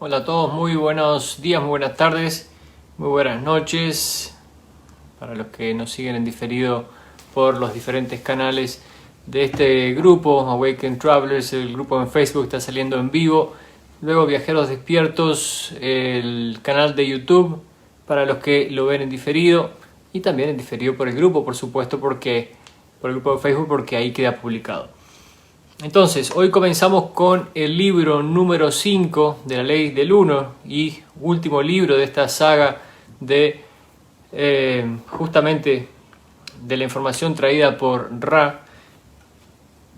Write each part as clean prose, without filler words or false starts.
Hola a todos, muy buenos días, muy buenas tardes, muy buenas noches. Para los que nos siguen en diferido por los diferentes canales de este grupo, Awaken Travelers, el grupo en Facebook está saliendo en vivo. Luego Viajeros Despiertos, el canal de YouTube para los que lo ven en diferido. Y también en diferido por el grupo, por supuesto, por el grupo de Facebook, porque ahí queda publicado. Entonces, hoy comenzamos con el libro número 5 de la Ley del Uno y último libro de esta saga de justamente de la información traída por Ra,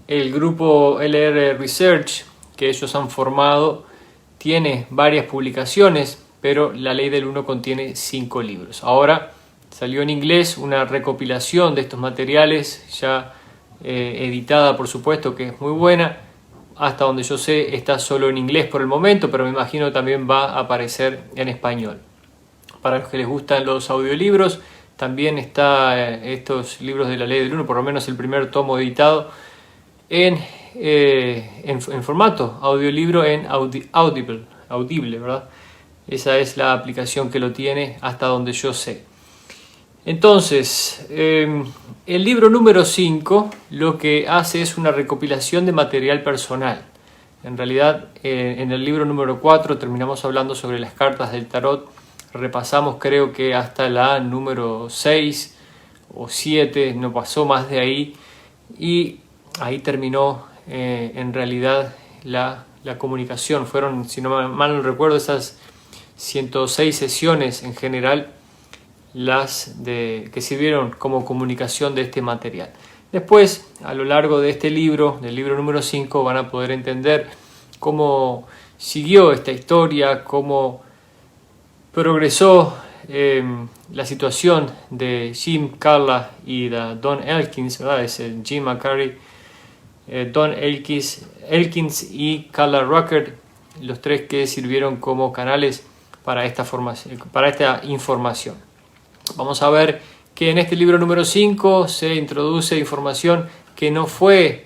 el grupo LR Research que ellos han formado. Tiene varias publicaciones, pero la Ley del Uno contiene 5 libros. Ahora salió en inglés una recopilación de estos materiales ya editada, por supuesto, que es muy buena. Hasta donde yo sé está solo en inglés por el momento, pero me imagino también va a aparecer en español. Para los que les gustan los audiolibros, también está estos libros de la Ley del Uno, por lo menos el primer tomo editado en formato audiolibro en Audible, ¿verdad? Esa es la aplicación que lo tiene hasta donde yo sé. Entonces, el libro número 5 lo que hace es una recopilación de material personal. En realidad, en el libro número 4 terminamos hablando sobre las cartas del tarot. Repasamos, creo que hasta la número 6 o 7, no pasó más de ahí. Y ahí terminó en realidad la comunicación. Fueron, si no mal no recuerdo, esas 106 sesiones en general que sirvieron como comunicación de este material. Después, a lo largo de este libro, del libro número 5, van a poder entender cómo siguió esta historia, cómo progresó la situación de Jim, Carla y de Don Elkins, ¿verdad? Es el Jim McCarty, Don Elkins y Carla Rucker, los tres que sirvieron como canales para esta información. Vamos a ver que en este libro número 5 se introduce información que no fue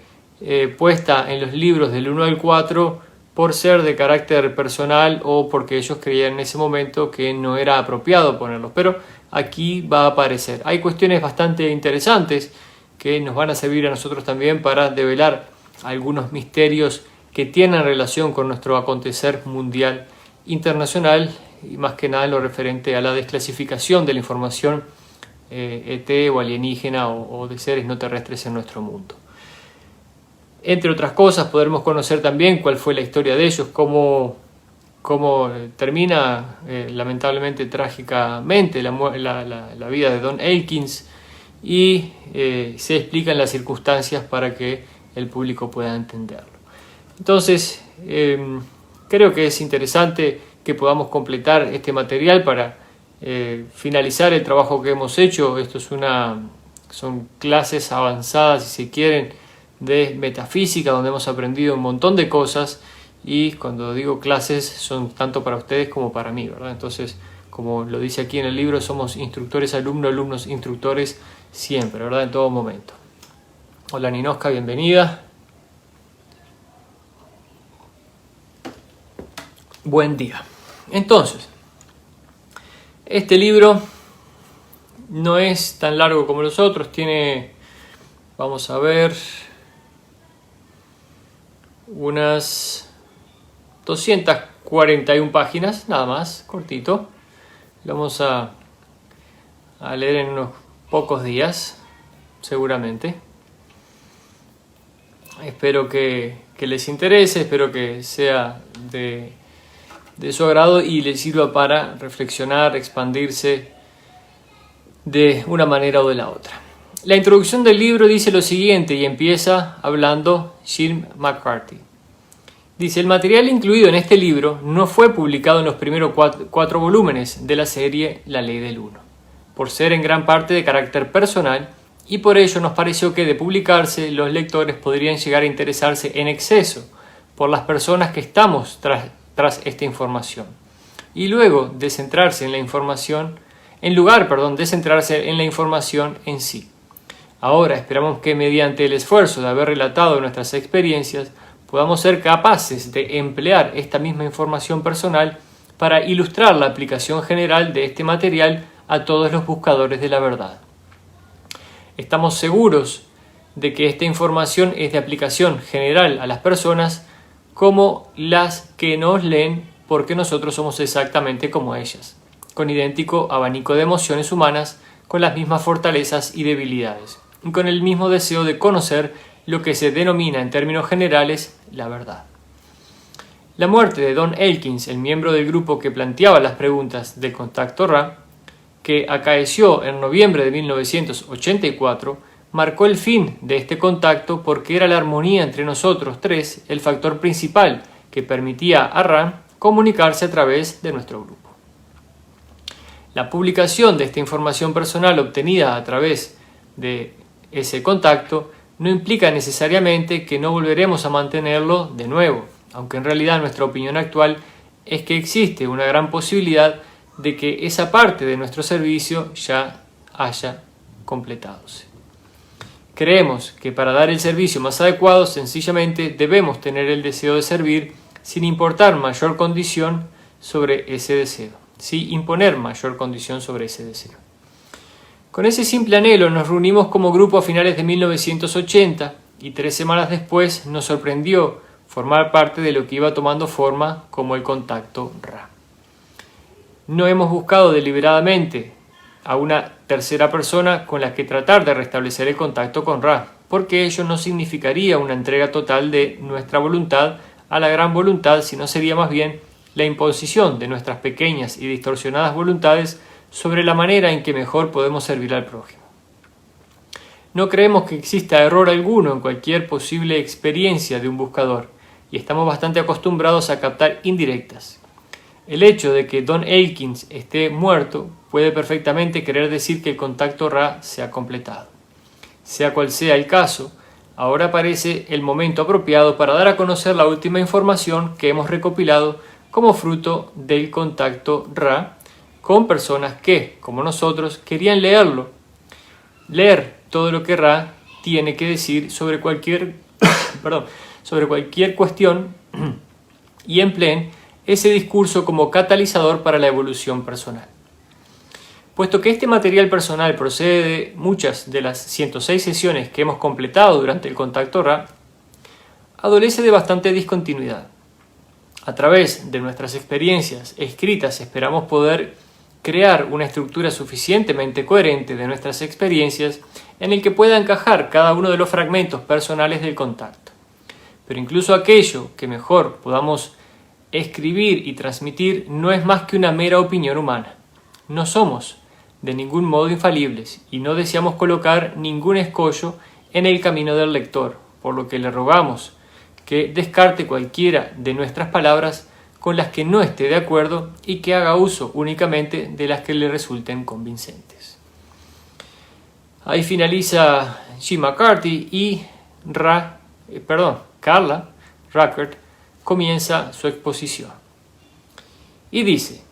puesta en los libros del 1 al 4 por ser de carácter personal o porque ellos creían en ese momento que no era apropiado ponerlos, pero aquí va a aparecer. Hay cuestiones bastante interesantes que nos van a servir a nosotros también para develar algunos misterios que tienen relación con nuestro acontecer mundial internacional, y más que nada en lo referente a la desclasificación de la información ET o alienígena o de seres no terrestres en nuestro mundo. Entre otras cosas, podremos conocer también cuál fue la historia de ellos, cómo termina lamentablemente trágicamente la vida de Don Elkins, y se explican las circunstancias para que el público pueda entenderlo. Entonces, creo que es interesante que podamos completar este material para finalizar el trabajo que hemos hecho. Esto son clases avanzadas, si se quieren, de metafísica, donde hemos aprendido un montón de cosas, y cuando digo clases son tanto para ustedes como para mí, ¿verdad? Entonces, como lo dice aquí en el libro, somos instructores, alumnos, instructores siempre, ¿verdad? En todo momento. Hola Ninoska, bienvenida. Buen día. Entonces, este libro no es tan largo como los otros, tiene, vamos a ver, unas 241 páginas, nada más, cortito. Lo vamos a leer en unos pocos días, seguramente. Espero que les interese, espero que sea de su agrado y les sirva para reflexionar, expandirse de una manera o de la otra. La introducción del libro dice lo siguiente y empieza hablando Jim McCarty. Dice: el material incluido en este libro no fue publicado en los primeros 4 volúmenes de la serie La Ley del Uno, por ser en gran parte de carácter personal, y por ello nos pareció que de publicarse los lectores podrían llegar a interesarse en exceso por las personas que estamos tras esta información, y luego de centrarse en la información, de centrarse en la información en sí. Ahora esperamos que mediante el esfuerzo de haber relatado nuestras experiencias podamos ser capaces de emplear esta misma información personal para ilustrar la aplicación general de este material a todos los buscadores de la verdad. Estamos seguros de que esta información es de aplicación general a las personas como las que nos leen, porque nosotros somos exactamente como ellas, con idéntico abanico de emociones humanas, con las mismas fortalezas y debilidades, y con el mismo deseo de conocer lo que se denomina en términos generales la verdad. La muerte de Don Elkins, el miembro del grupo que planteaba las preguntas del contacto Ra, que acaeció en noviembre de 1984, marcó el fin de este contacto porque era la armonía entre nosotros tres el factor principal que permitía a Ra comunicarse a través de nuestro grupo. La publicación de esta información personal obtenida a través de ese contacto no implica necesariamente que no volveremos a mantenerlo de nuevo, aunque en realidad nuestra opinión actual es que existe una gran posibilidad de que esa parte de nuestro servicio ya haya completadose. Creemos que para dar el servicio más adecuado sencillamente debemos tener el deseo de servir sin importar mayor condición sobre ese deseo, sin imponer mayor condición sobre ese deseo. Con ese simple anhelo nos reunimos como grupo a finales de 1980 y 3 semanas después nos sorprendió formar parte de lo que iba tomando forma como el contacto Ra. No hemos buscado deliberadamente a una tercera persona con la que tratar de restablecer el contacto con Ra, porque ello no significaría una entrega total de nuestra voluntad a la gran voluntad, sino sería más bien la imposición de nuestras pequeñas y distorsionadas voluntades sobre la manera en que mejor podemos servir al prójimo. No creemos que exista error alguno en cualquier posible experiencia de un buscador, y estamos bastante acostumbrados a captar indirectas. El hecho de que Don Elkins esté muerto puede perfectamente querer decir que el contacto Ra se ha completado. Sea cual sea el caso, ahora parece el momento apropiado para dar a conocer la última información que hemos recopilado como fruto del contacto Ra con personas que, como nosotros, querían leer todo lo que Ra tiene que decir sobre cualquier cuestión y empleen ese discurso como catalizador para la evolución personal. Puesto que este material personal procede de muchas de las 106 sesiones que hemos completado durante el contacto Ra, adolece de bastante discontinuidad. A través de nuestras experiencias escritas esperamos poder crear una estructura suficientemente coherente de nuestras experiencias en el que pueda encajar cada uno de los fragmentos personales del contacto. Pero incluso aquello que mejor podamos escribir y transmitir no es más que una mera opinión humana. No somos de ningún modo infalibles y no deseamos colocar ningún escollo en el camino del lector, por lo que le rogamos que descarte cualquiera de nuestras palabras con las que no esté de acuerdo y que haga uso únicamente de las que le resulten convincentes. Ahí finaliza Jim McCarthy y Carla Rueckert comienza su exposición. Y dice: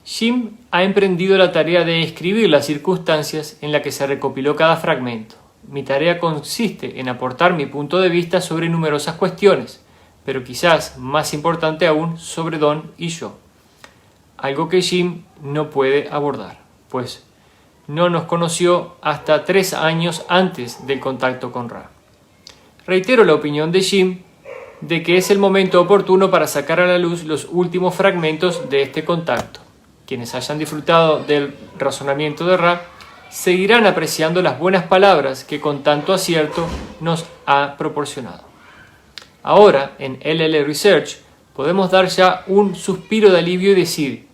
Jim ha emprendido la tarea de escribir las circunstancias en las que se recopiló cada fragmento. Mi tarea consiste en aportar mi punto de vista sobre numerosas cuestiones, pero quizás más importante aún sobre Don y yo. Algo que Jim no puede abordar, pues no nos conoció hasta 3 años antes del contacto con Ra. Reitero la opinión de Jim de que es el momento oportuno para sacar a la luz los últimos fragmentos de este contacto. Quienes hayan disfrutado del razonamiento de Ra seguirán apreciando las buenas palabras que con tanto acierto nos ha proporcionado. Ahora, en LL Research, podemos dar ya un suspiro de alivio y decir,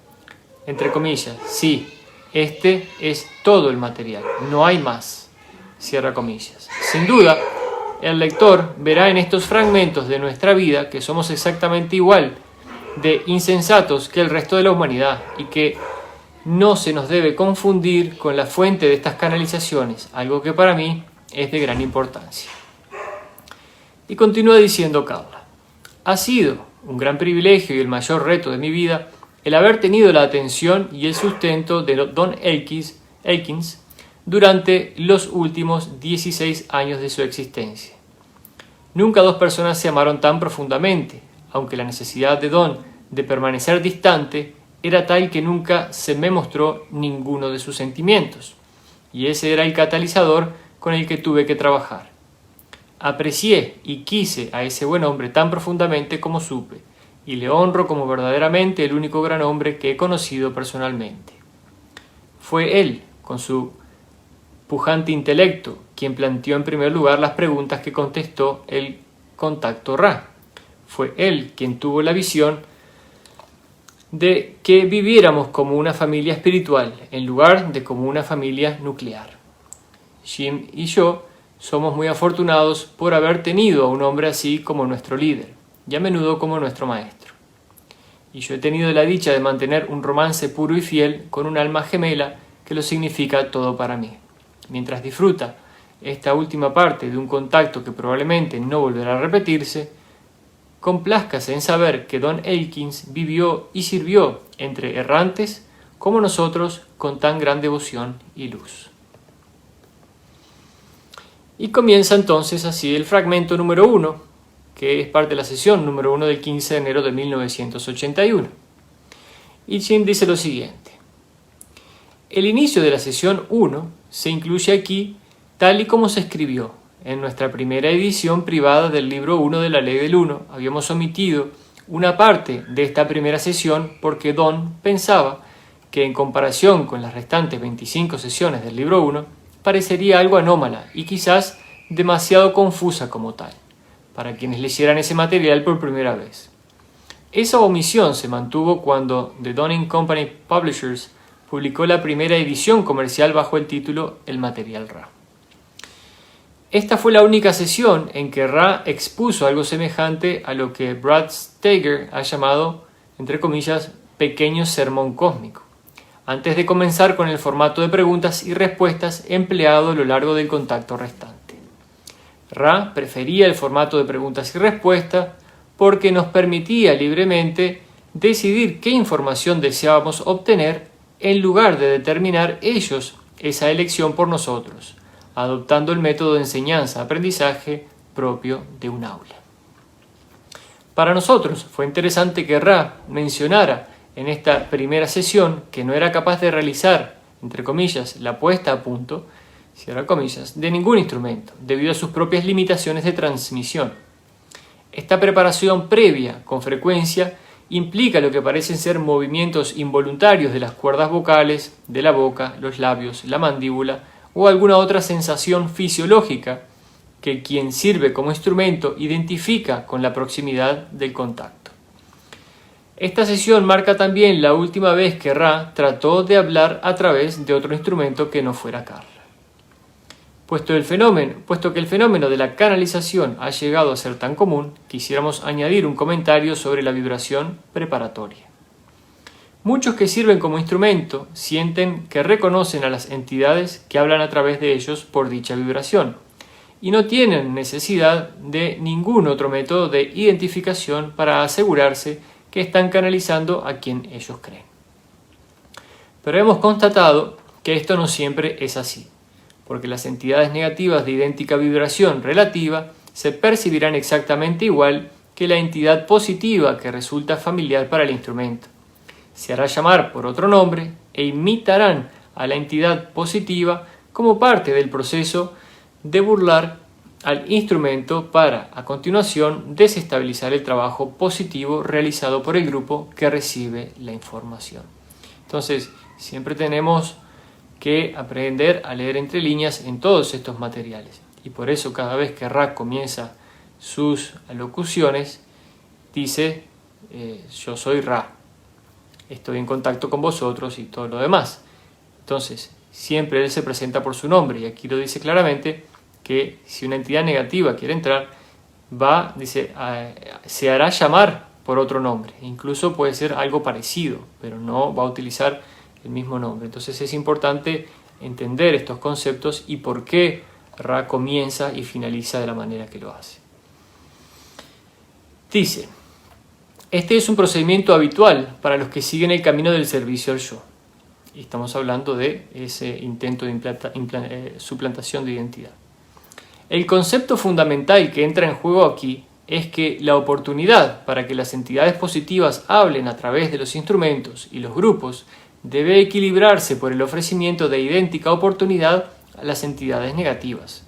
entre comillas, sí, este es todo el material, no hay más, cierra comillas. Sin duda, el lector verá en estos fragmentos de nuestra vida que somos exactamente igual de insensatos que el resto de la humanidad y que no se nos debe confundir con la fuente de estas canalizaciones, algo que para mí es de gran importancia. Y continúa diciendo Carla: ha sido un gran privilegio y el mayor reto de mi vida el haber tenido la atención y el sustento de Don Elkins durante los últimos 16 años de su existencia. Nunca dos personas se amaron tan profundamente, aunque la necesidad de Don de permanecer distante era tal que nunca se me mostró ninguno de sus sentimientos, y ese era el catalizador con el que tuve que trabajar. Aprecié y quise a ese buen hombre tan profundamente como supe, y le honro como verdaderamente el único gran hombre que he conocido personalmente. Fue él, con su pujante intelecto, quien planteó en primer lugar las preguntas que contestó el contacto Ra. Fue él quien tuvo la visión de que viviéramos como una familia espiritual en lugar de como una familia nuclear. Jim y yo somos muy afortunados por haber tenido a un hombre así como nuestro líder, y a menudo como nuestro maestro. Y yo he tenido la dicha de mantener un romance puro y fiel con un alma gemela que lo significa todo para mí. Mientras disfruta esta última parte de un contacto que probablemente no volverá a repetirse, complázcase en saber que Don Elkins vivió y sirvió entre errantes como nosotros con tan gran devoción y luz. Y comienza entonces así el fragmento número 1, que es parte de la sesión número 1 del 15 de enero de 1981. Y Jim dice lo siguiente: el inicio de la sesión 1 se incluye aquí tal y como se escribió. En nuestra primera edición privada del libro 1 de la Ley del Uno habíamos omitido una parte de esta primera sesión porque Don pensaba que en comparación con las restantes 25 sesiones del libro 1 parecería algo anómala y quizás demasiado confusa como tal, para quienes leyeran ese material por primera vez. Esa omisión se mantuvo cuando The Dunning Company Publishers publicó la primera edición comercial bajo el título El Material Ra. Esta fue la única sesión en que Ra expuso algo semejante a lo que Brad Steiger ha llamado, entre comillas, pequeño sermón cósmico, antes de comenzar con el formato de preguntas y respuestas empleado a lo largo del contacto restante. Ra prefería el formato de preguntas y respuestas porque nos permitía libremente decidir qué información deseábamos obtener en lugar de determinar ellos esa elección por nosotros, adoptando el método de enseñanza-aprendizaje propio de un aula. Para nosotros fue interesante que Ra mencionara en esta primera sesión que no era capaz de realizar, entre comillas, la puesta a punto, cierra comillas, de ningún instrumento, debido a sus propias limitaciones de transmisión. Esta preparación previa, con frecuencia, implica lo que parecen ser movimientos involuntarios de las cuerdas vocales, de la boca, los labios, la mandíbula o alguna otra sensación fisiológica que quien sirve como instrumento identifica con la proximidad del contacto. Esta sesión marca también la última vez que Ra trató de hablar a través de otro instrumento que no fuera Carla. Puesto que el fenómeno de la canalización ha llegado a ser tan común, quisiéramos añadir un comentario sobre la vibración preparatoria. Muchos que sirven como instrumento sienten que reconocen a las entidades que hablan a través de ellos por dicha vibración y no tienen necesidad de ningún otro método de identificación para asegurarse que están canalizando a quien ellos creen. Pero hemos constatado que esto no siempre es así, porque las entidades negativas de idéntica vibración relativa se percibirán exactamente igual que la entidad positiva que resulta familiar para el instrumento. Se hará llamar por otro nombre e imitarán a la entidad positiva como parte del proceso de burlar al instrumento para, a continuación, desestabilizar el trabajo positivo realizado por el grupo que recibe la información. Entonces, siempre tenemos que aprender a leer entre líneas en todos estos materiales. Y por eso cada vez que Ra comienza sus alocuciones, dice, yo soy Ra, estoy en contacto con vosotros y todo lo demás. Entonces, siempre él se presenta por su nombre, y aquí lo dice claramente que si una entidad negativa quiere entrar, se hará llamar por otro nombre. Incluso puede ser algo parecido, pero no va a utilizar el mismo nombre. Entonces es importante entender estos conceptos y por qué Ra comienza y finaliza de la manera que lo hace. Dice, este es un procedimiento habitual para los que siguen el camino del servicio al yo. Y estamos hablando de ese intento de suplantación de identidad. El concepto fundamental que entra en juego aquí es que la oportunidad para que las entidades positivas hablen a través de los instrumentos y los grupos debe equilibrarse por el ofrecimiento de idéntica oportunidad a las entidades negativas.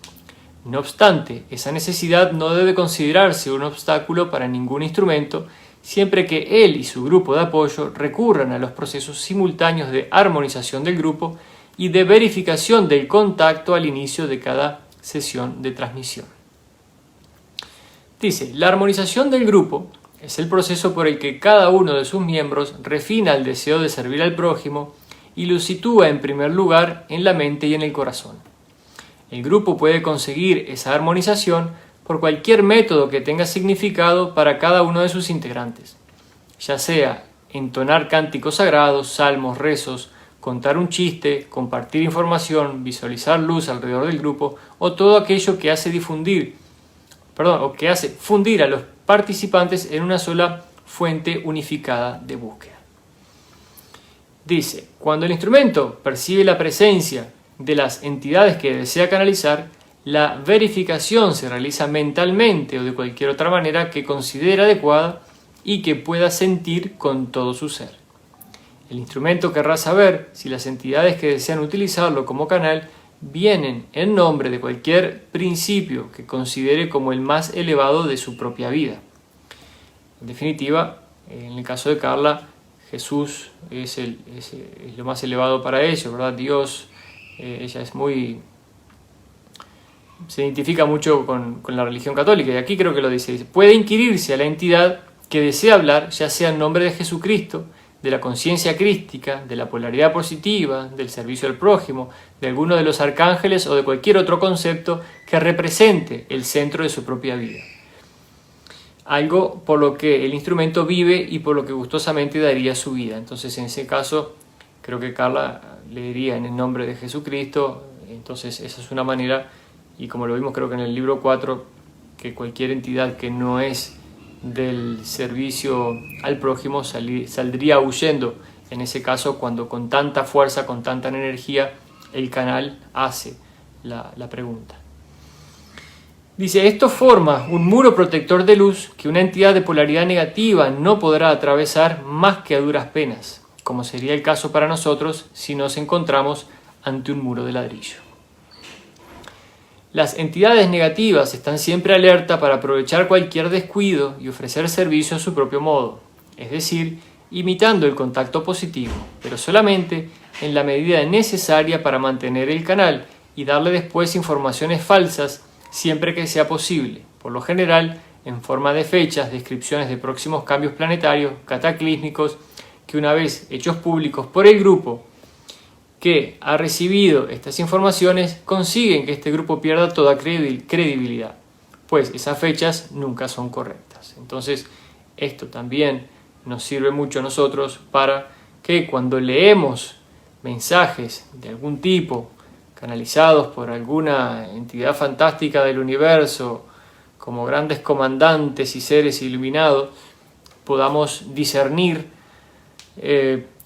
No obstante, esa necesidad no debe considerarse un obstáculo para ningún instrumento siempre que él y su grupo de apoyo recurran a los procesos simultáneos de armonización del grupo y de verificación del contacto al inicio de cada sesión de transmisión. Dice, la armonización del grupo es el proceso por el que cada uno de sus miembros refina el deseo de servir al prójimo y lo sitúa en primer lugar en la mente y en el corazón. El grupo puede conseguir esa armonización por cualquier método que tenga significado para cada uno de sus integrantes, ya sea entonar cánticos sagrados, salmos, rezos, contar un chiste, compartir información, visualizar luz alrededor del grupo o todo aquello que hace fundir a los participantes en una sola fuente unificada de búsqueda. Dice, cuando el instrumento percibe la presencia de las entidades que desea canalizar, la verificación se realiza mentalmente o de cualquier otra manera que considere adecuada y que pueda sentir con todo su ser. El instrumento querrá saber si las entidades que desean utilizarlo como canal vienen en nombre de cualquier principio que considere como el más elevado de su propia vida. En definitiva, en el caso de Carla, Jesús es lo más elevado para ella, ¿verdad? Dios, ella se identifica mucho con la religión católica, y aquí creo que lo dice, puede inquirirse a la entidad que desea hablar, ya sea en nombre de Jesucristo, de la conciencia crística, de la polaridad positiva, del servicio al prójimo, de alguno de los arcángeles o de cualquier otro concepto que represente el centro de su propia vida. Algo por lo que el instrumento vive y por lo que gustosamente daría su vida. Entonces, en ese caso, creo que Carla le diría en el nombre de Jesucristo. Entonces, esa es una manera, y como lo vimos creo que en el libro 4, que cualquier entidad que no es del servicio al prójimo saldría huyendo, en ese caso cuando con tanta fuerza, con tanta energía, el canal hace la pregunta. Dice, esto forma un muro protector de luz que una entidad de polaridad negativa no podrá atravesar más que a duras penas, como sería el caso para nosotros si nos encontramos ante un muro de ladrillo. Las entidades negativas están siempre alerta para aprovechar cualquier descuido y ofrecer servicio a su propio modo, es decir, imitando el contacto positivo, pero solamente en la medida necesaria para mantener el canal y darle después informaciones falsas siempre que sea posible, por lo general en forma de fechas, descripciones de próximos cambios planetarios, cataclísmicos, que una vez hechos públicos por el grupo que ha recibido estas informaciones, consiguen que este grupo pierda toda credibilidad, pues esas fechas nunca son correctas. Entonces, esto también nos sirve mucho a nosotros para que cuando leemos mensajes de algún tipo, canalizados por alguna entidad fantástica del universo, como grandes comandantes y seres iluminados, podamos discernir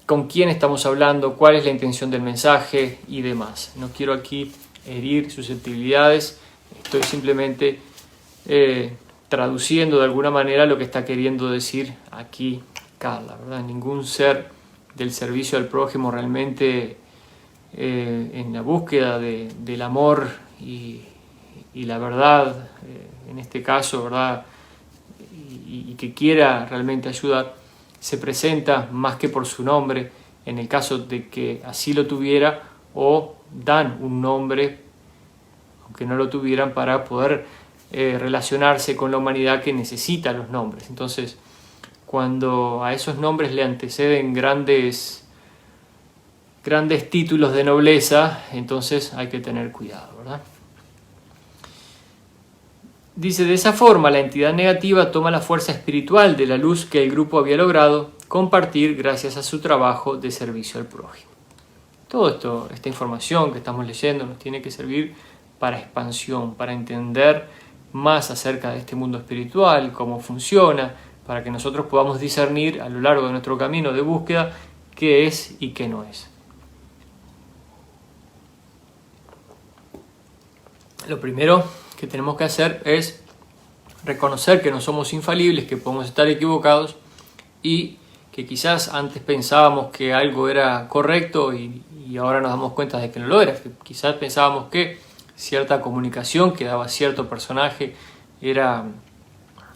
con quién estamos hablando, cuál es la intención del mensaje y demás. No quiero aquí herir susceptibilidades, estoy simplemente traduciendo de alguna manera lo que está queriendo decir aquí Carla, ¿verdad? Ningún ser del servicio al prójimo realmente en la búsqueda del amor y la verdad, en este caso, ¿verdad? Y que quiera realmente ayudar, se presenta más que por su nombre, en el caso de que así lo tuviera, o dan un nombre, aunque no lo tuvieran, para poder relacionarse con la humanidad que necesita los nombres. Entonces, cuando a esos nombres le anteceden grandes títulos de nobleza, entonces hay que tener cuidado, ¿verdad? Dice, de esa forma la entidad negativa toma la fuerza espiritual de la luz que el grupo había logrado compartir gracias a su trabajo de servicio al prójimo. Todo esta información que estamos leyendo nos tiene que servir para expansión, para entender más acerca de este mundo espiritual, cómo funciona, para que nosotros podamos discernir a lo largo de nuestro camino de búsqueda qué es y qué no es. Lo primero que tenemos que hacer es reconocer que no somos infalibles, que podemos estar equivocados y que quizás antes pensábamos que algo era correcto y ahora nos damos cuenta de que no lo era. Que quizás pensábamos que cierta comunicación que daba cierto personaje era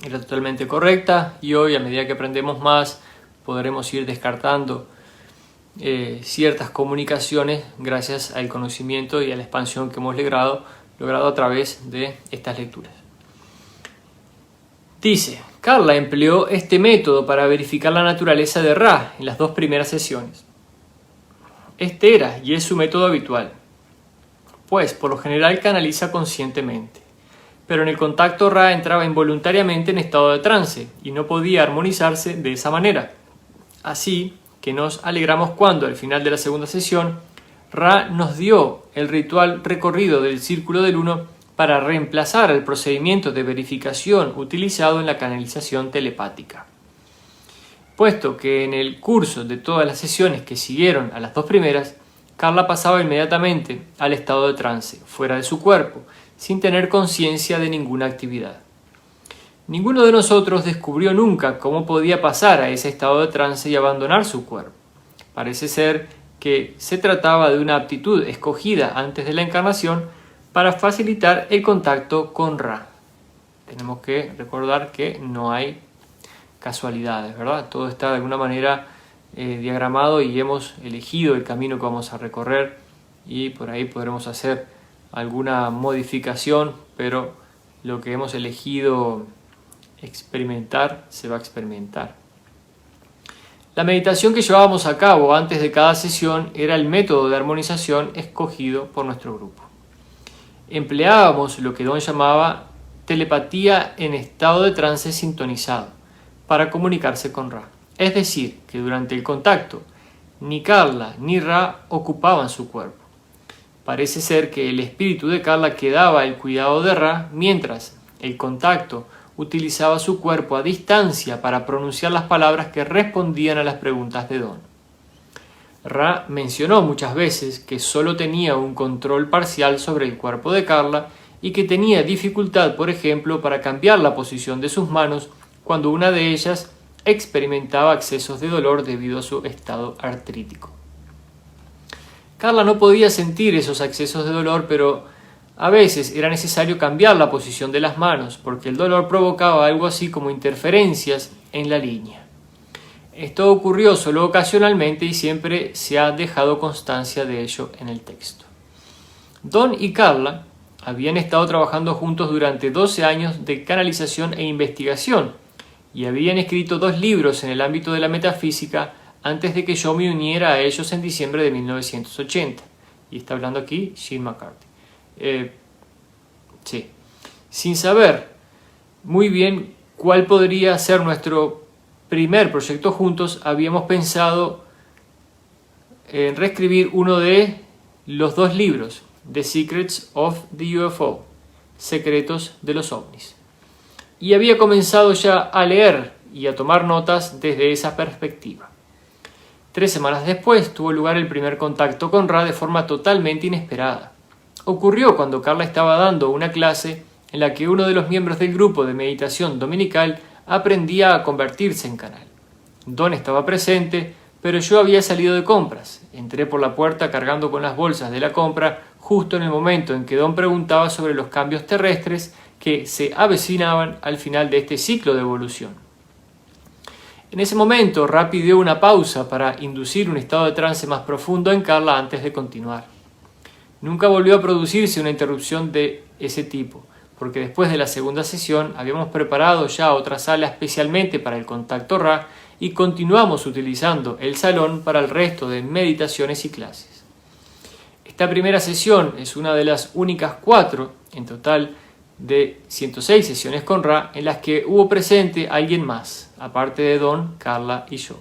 totalmente correcta y hoy, a medida que aprendemos más, podremos ir descartando ciertas comunicaciones gracias al conocimiento y a la expansión que hemos logrado a través de estas lecturas. Dice, Carla empleó este método para verificar la naturaleza de Ra en las 2 primeras sesiones. Este era y es su método habitual, pues por lo general canaliza conscientemente, pero en el contacto Ra entraba involuntariamente en estado de trance y no podía armonizarse de esa manera. Así que nos alegramos cuando, al final de la segunda sesión, Ra nos dio el ritual recorrido del círculo del uno para reemplazar el procedimiento de verificación utilizado en la canalización telepática. Puesto que en el curso de todas las sesiones que siguieron a las 2 primeras, Carla pasaba inmediatamente al estado de trance, fuera de su cuerpo, sin tener conciencia de ninguna actividad. Ninguno de nosotros descubrió nunca cómo podía pasar a ese estado de trance y abandonar su cuerpo. Parece ser que se trataba de una aptitud escogida antes de la encarnación para facilitar el contacto con Ra. Tenemos que recordar que no hay casualidades, ¿verdad? Todo está de alguna manera diagramado y hemos elegido el camino que vamos a recorrer y por ahí podremos hacer alguna modificación, pero lo que hemos elegido experimentar se va a experimentar. La meditación que llevábamos a cabo antes de cada sesión era el método de armonización escogido por nuestro grupo. Empleábamos lo que Don llamaba telepatía en estado de trance sintonizado para comunicarse con Ra. Es decir, que durante el contacto ni Carla ni Ra ocupaban su cuerpo. Parece ser que el espíritu de Carla quedaba al cuidado de Ra mientras el contacto utilizaba su cuerpo a distancia para pronunciar las palabras que respondían a las preguntas de Don. Ra mencionó muchas veces que solo tenía un control parcial sobre el cuerpo de Carla y que tenía dificultad, por ejemplo, para cambiar la posición de sus manos cuando una de ellas experimentaba accesos de dolor debido a su estado artrítico. Carla no podía sentir esos accesos de dolor, pero a veces era necesario cambiar la posición de las manos porque el dolor provocaba algo así como interferencias en la línea. Esto ocurrió solo ocasionalmente y siempre se ha dejado constancia de ello en el texto. Don y Carla habían estado trabajando juntos durante 12 años de canalización e investigación y habían escrito 2 libros en el ámbito de la metafísica antes de que yo me uniera a ellos en diciembre de 1980. Y está hablando aquí Sean McCarthy. Sin saber muy bien cuál podría ser nuestro primer proyecto juntos, habíamos pensado en reescribir uno de los 2 libros, The Secrets of the UFO, Secretos de los OVNIs. Y había comenzado ya a leer y a tomar notas desde esa perspectiva. 3 semanas después tuvo lugar el primer contacto con Ra de forma totalmente inesperada. Ocurrió cuando Carla estaba dando una clase en la que uno de los miembros del grupo de meditación dominical aprendía a convertirse en canal. Don estaba presente, pero yo había salido de compras. Entré por la puerta cargando con las bolsas de la compra justo en el momento en que Don preguntaba sobre los cambios terrestres que se avecinaban al final de este ciclo de evolución. En ese momento, Ra pidió una pausa para inducir un estado de trance más profundo en Carla antes de continuar. Nunca volvió a producirse una interrupción de ese tipo, porque después de la segunda sesión habíamos preparado ya otra sala especialmente para el contacto Ra y continuamos utilizando el salón para el resto de meditaciones y clases. Esta primera sesión es una de las únicas 4, en total de 106 sesiones con Ra, en las que hubo presente alguien más, aparte de Don, Carla y yo.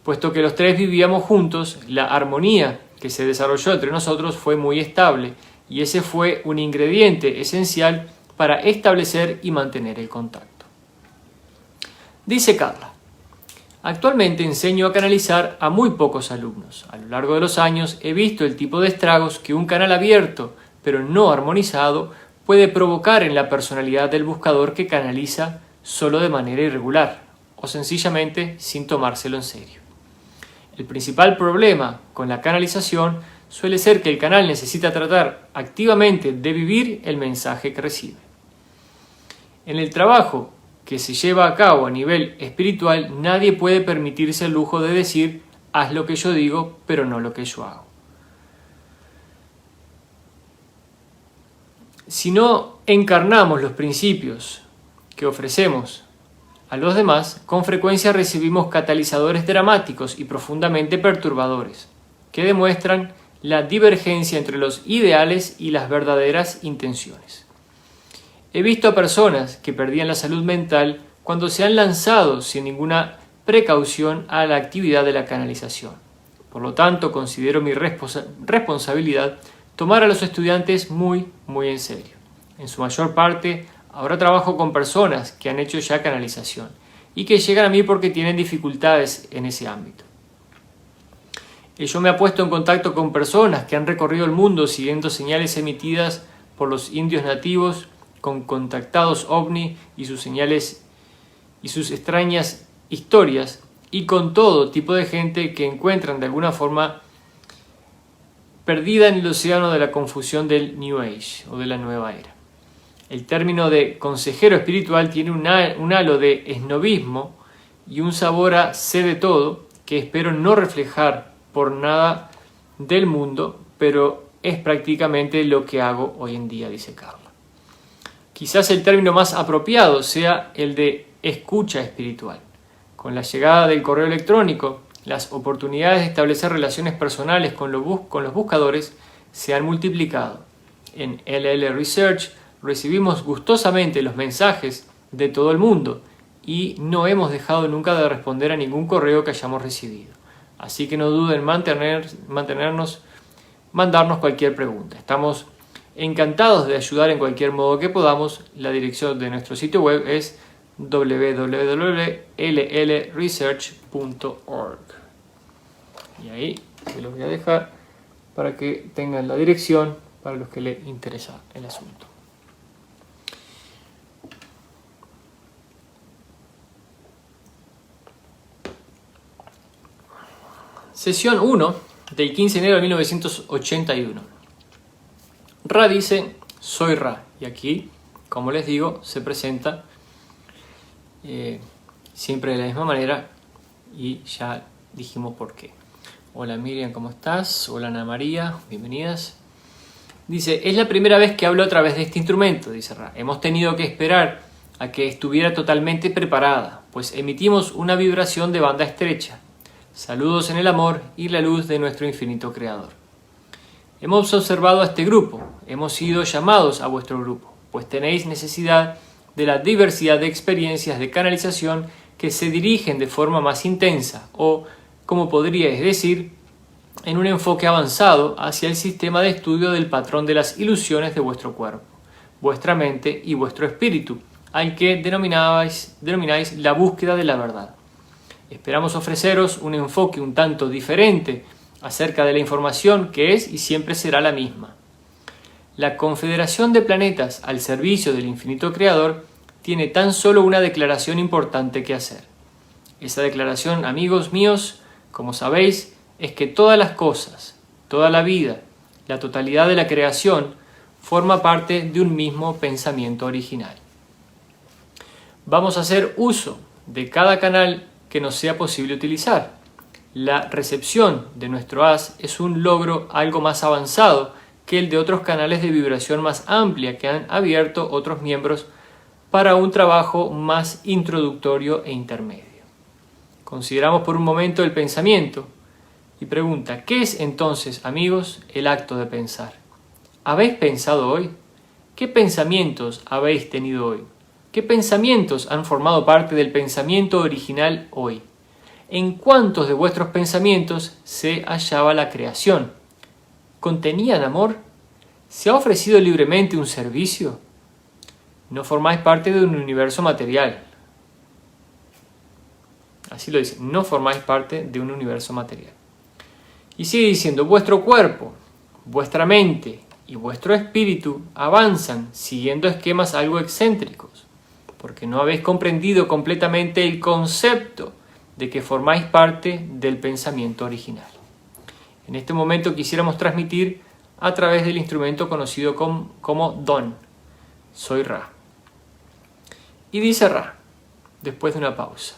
Puesto que los 3 vivíamos juntos, la armonía que se desarrolló entre nosotros fue muy estable y ese fue un ingrediente esencial para establecer y mantener el contacto. Dice Carla: actualmente enseño a canalizar a muy pocos alumnos. A lo largo de los años he visto el tipo de estragos que un canal abierto, pero no armonizado, puede provocar en la personalidad del buscador que canaliza solo de manera irregular o sencillamente sin tomárselo en serio. El principal problema con la canalización suele ser que el canal necesita tratar activamente de vivir el mensaje que recibe. En el trabajo que se lleva a cabo a nivel espiritual, nadie puede permitirse el lujo de decir haz lo que yo digo, pero no lo que yo hago. Si no encarnamos los principios que ofrecemos a los demás, con frecuencia recibimos catalizadores dramáticos y profundamente perturbadores, que demuestran la divergencia entre los ideales y las verdaderas intenciones. He visto a personas que perdían la salud mental cuando se han lanzado sin ninguna precaución a la actividad de la canalización. Por lo tanto, considero mi responsabilidad tomar a los estudiantes muy en serio. En su mayor parte, ahora trabajo con personas que han hecho ya canalización y que llegan a mí porque tienen dificultades en ese ámbito. Yo me he puesto en contacto con personas que han recorrido el mundo siguiendo señales emitidas por los indios nativos, con contactados ovni y sus señales y sus extrañas historias, y con todo tipo de gente que encuentran de alguna forma perdida en el océano de la confusión del New Age o de la nueva era. El término de consejero espiritual tiene un halo de esnobismo y un sabor a sé de todo que espero no reflejar por nada del mundo, pero es prácticamente lo que hago hoy en día, dice Carla. Quizás el término más apropiado sea el de escucha espiritual. Con la llegada del correo electrónico, las oportunidades de establecer relaciones personales con los buscadores se han multiplicado. En LL Research recibimos gustosamente los mensajes de todo el mundo y no hemos dejado nunca de responder a ningún correo que hayamos recibido. Así que no duden en mandarnos cualquier pregunta. Estamos encantados de ayudar en cualquier modo que podamos. La dirección de nuestro sitio web es www.llresearch.org. Y ahí se los voy a dejar para que tengan la dirección para los que les interesa el asunto. Sesión 1 del 15 de enero de 1981. Ra dice, soy Ra. Y aquí, como les digo, se presenta siempre de la misma manera y ya dijimos por qué. Hola Miriam, ¿cómo estás? Hola Ana María, bienvenidas. Dice, es la primera vez que hablo a través de este instrumento, dice Ra. Hemos tenido que esperar a que estuviera totalmente preparada, pues emitimos una vibración de banda estrecha. Saludos en el amor y la luz de nuestro infinito Creador. Hemos observado a este grupo, hemos sido llamados a vuestro grupo, pues tenéis necesidad de la diversidad de experiencias de canalización que se dirigen de forma más intensa o, como podríais decir, en un enfoque avanzado hacia el sistema de estudio del patrón de las ilusiones de vuestro cuerpo, vuestra mente y vuestro espíritu, al que denomináis la búsqueda de la verdad. Esperamos ofreceros un enfoque un tanto diferente acerca de la información que es y siempre será la misma. La Confederación de Planetas al servicio del infinito Creador tiene tan solo una declaración importante que hacer. Esa declaración, amigos míos, como sabéis, es que todas las cosas, toda la vida, la totalidad de la creación, forma parte de un mismo pensamiento original. Vamos a hacer uso de cada canal que nos sea posible utilizar. La recepción de nuestro haz es un logro algo más avanzado que el de otros canales de vibración más amplia que han abierto otros miembros para un trabajo más introductorio e intermedio. Consideramos por un momento el pensamiento y pregunta, ¿qué es entonces, amigos, el acto de pensar? ¿Habéis pensado hoy? ¿Qué pensamientos habéis tenido hoy? ¿Qué pensamientos han formado parte del pensamiento original hoy? ¿En cuántos de vuestros pensamientos se hallaba la creación? ¿Contenían amor? ¿Se ha ofrecido libremente un servicio? No formáis parte de un universo material. Así lo dice, no formáis parte de un universo material. Y sigue diciendo, vuestro cuerpo, vuestra mente y vuestro espíritu avanzan siguiendo esquemas algo excéntricos, porque no habéis comprendido completamente el concepto de que formáis parte del pensamiento original. En este momento quisiéramos transmitir a través del instrumento conocido como Don. Soy Ra. Y dice Ra, después de una pausa: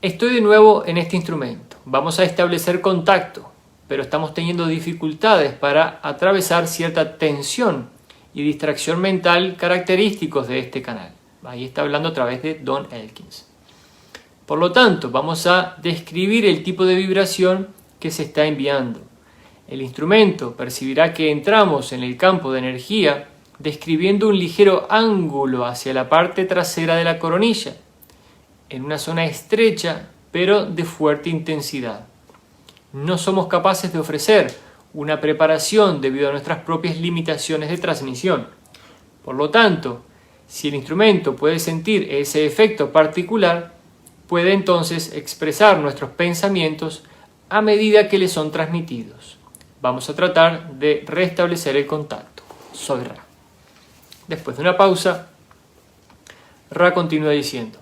estoy de nuevo en este instrumento. Vamos a establecer contacto, pero estamos teniendo dificultades para atravesar cierta tensión y distracción mental característicos de este canal. Ahí está hablando a través de Don Elkins. Por lo tanto, vamos a describir el tipo de vibración que se está enviando. El instrumento percibirá que entramos en el campo de energía describiendo un ligero ángulo hacia la parte trasera de la coronilla, en una zona estrecha pero de fuerte intensidad. No somos capaces de ofrecer una preparación debido a nuestras propias limitaciones de transmisión. Por lo tanto, si el instrumento puede sentir ese efecto particular, puede entonces expresar nuestros pensamientos a medida que le son transmitidos. Vamos a tratar de restablecer el contacto. Soy Ra. Después de una pausa, Ra continúa diciendo: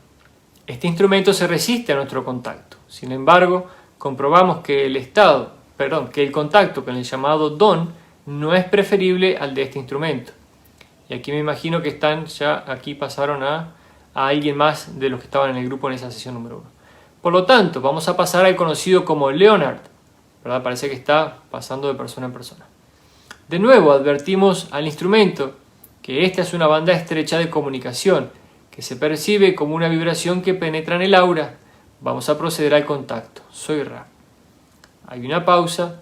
este instrumento se resiste a nuestro contacto. Sin embargo, comprobamos que el contacto con el llamado Don no es preferible al de este instrumento. Y aquí me imagino que pasaron a alguien más de los que estaban en el grupo en esa sesión número 1. Por lo tanto, vamos a pasar al conocido como Leonard, ¿verdad? Parece que está pasando de persona en persona. De nuevo, advertimos al instrumento que esta es una banda estrecha de comunicación, que se percibe como una vibración que penetra en el aura. Vamos a proceder al contacto. Soy Ra. Hay una pausa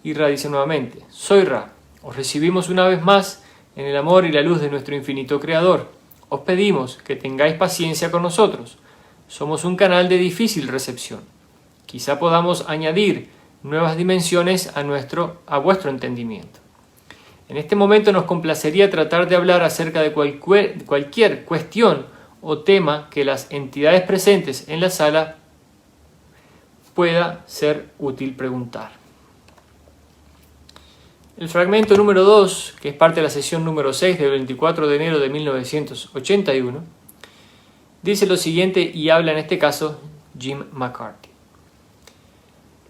y Ra dice nuevamente: soy Ra. Os recibimos una vez más en el amor y la luz de nuestro infinito Creador. Os pedimos que tengáis paciencia con nosotros. Somos un canal de difícil recepción. Quizá podamos añadir nuevas dimensiones a vuestro entendimiento. En este momento nos complacería tratar de hablar acerca de cualquier cuestión o tema que las entidades presentes en la sala pueda ser útil preguntar. El fragmento número 2, que es parte de la sesión número 6 del 24 de enero de 1981, dice lo siguiente y habla en este caso Jim McCarthy.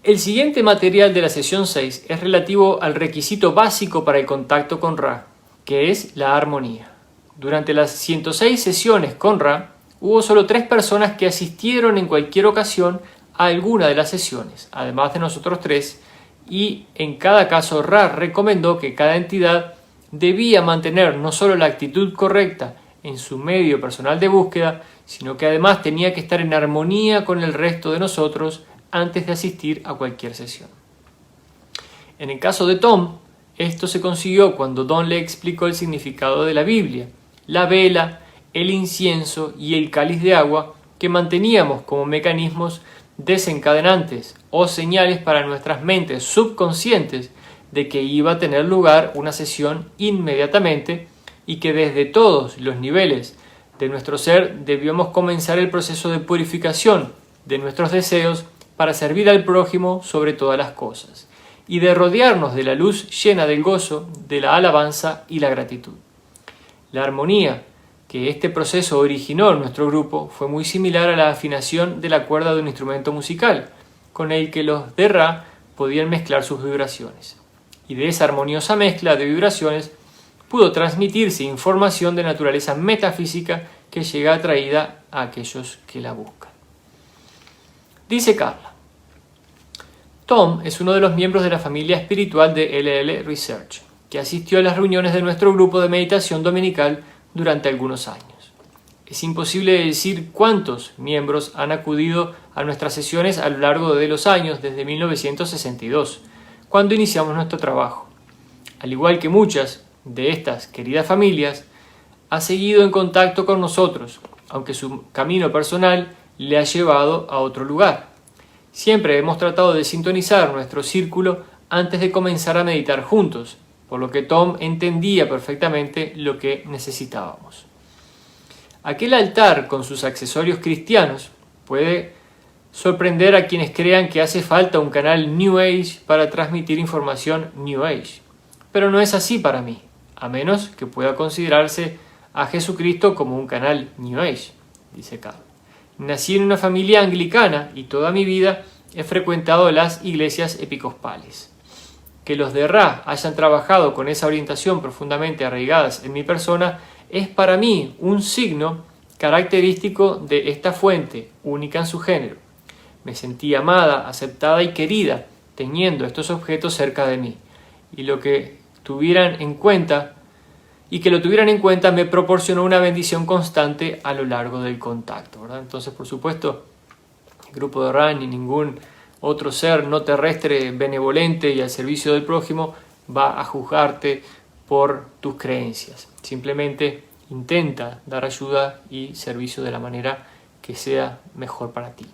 El siguiente material de la sesión 6 es relativo al requisito básico para el contacto con Ra, que es la armonía. Durante las 106 sesiones con Ra, hubo solo 3 personas que asistieron en cualquier ocasión a alguna de las sesiones, además de nosotros 3, y en cada caso Ra recomendó que cada entidad debía mantener no solo la actitud correcta en su medio personal de búsqueda, sino que además tenía que estar en armonía con el resto de nosotros antes de asistir a cualquier sesión. En el caso de Tom, esto se consiguió cuando Don le explicó el significado de la Biblia, la vela, el incienso y el cáliz de agua que manteníamos como mecanismos desencadenantes o señales para nuestras mentes subconscientes de que iba a tener lugar una sesión inmediatamente y que desde todos los niveles de nuestro ser debíamos comenzar el proceso de purificación de nuestros deseos para servir al prójimo sobre todas las cosas, y de rodearnos de la luz llena del gozo, de la alabanza y la gratitud. La armonía que este proceso originó en nuestro grupo fue muy similar a la afinación de la cuerda de un instrumento musical, con el que los de Ra podían mezclar sus vibraciones. Y de esa armoniosa mezcla de vibraciones pudo transmitirse información de naturaleza metafísica que llega atraída a aquellos que la buscan. Dice Carla: Tom es uno de los miembros de la familia espiritual de LL Research, que asistió a las reuniones de nuestro grupo de meditación dominical durante algunos años. Es imposible decir cuántos miembros han acudido a nuestras sesiones a lo largo de los años desde 1962, cuando iniciamos nuestro trabajo. Al igual que muchas de estas queridas familias, ha seguido en contacto con nosotros, aunque su camino personal le ha llevado a otro lugar. Siempre hemos tratado de sintonizar nuestro círculo antes de comenzar a meditar juntos, por lo que Tom entendía perfectamente lo que necesitábamos. Aquel altar con sus accesorios cristianos puede sorprender a quienes crean que hace falta un canal New Age para transmitir información New Age. pero no es así para mí, a menos que pueda considerarse a Jesucristo como un canal New Age, dice Carl. Nací en una familia anglicana y toda mi vida he frecuentado las iglesias episcopales. Que los de Ra hayan trabajado con esa orientación profundamente arraigadas en mi persona es para mí un signo característico de esta fuente, única en su género. Me sentí amada, aceptada y querida teniendo estos objetos cerca de mí, y lo que tuvieran en cuenta me proporcionó una bendición constante a lo largo del contacto, ¿verdad? Entonces, por supuesto, el grupo de Ra ni ningún otro ser no terrestre benevolente y al servicio del prójimo va a juzgarte por tus creencias. Simplemente intenta dar ayuda y servicio de la manera que sea mejor para ti.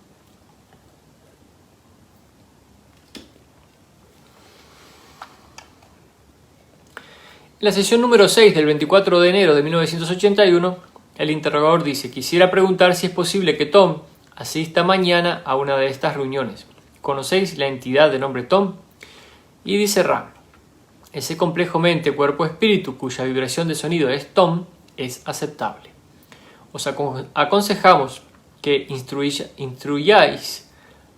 En la sesión número 6 del 24 de enero de 1981, el interrogador dice: quisiera preguntar si es posible que Tom asista mañana a una de estas reuniones. ¿Conocéis la entidad de nombre Tom? Y dice Ra: ese complejo mente, cuerpo, espíritu, cuya vibración de sonido es Tom, es aceptable. Os aconsejamos que instruyáis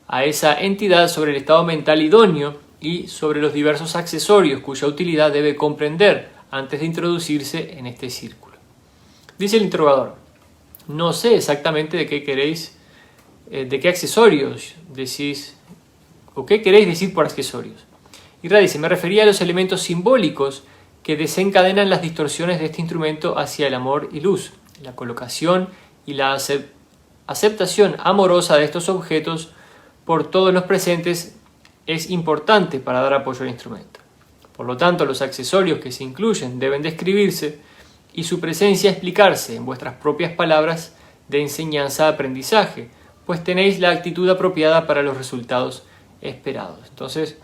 a esa entidad sobre el estado mental idóneo y sobre los diversos accesorios cuya utilidad debe comprender antes de introducirse en este círculo. Dice el interrogador: no sé exactamente de qué accesorios decís, o qué queréis decir por accesorios. Y Ra dice: me refería a los elementos simbólicos que desencadenan las distorsiones de este instrumento hacia el amor y luz. La colocación y la aceptación amorosa de estos objetos por todos los presentes es importante para dar apoyo al instrumento. Por lo tanto, los accesorios que se incluyen deben describirse y su presencia explicarse en vuestras propias palabras de enseñanza-aprendizaje, pues tenéis la actitud apropiada para los resultados esperados. Entonces,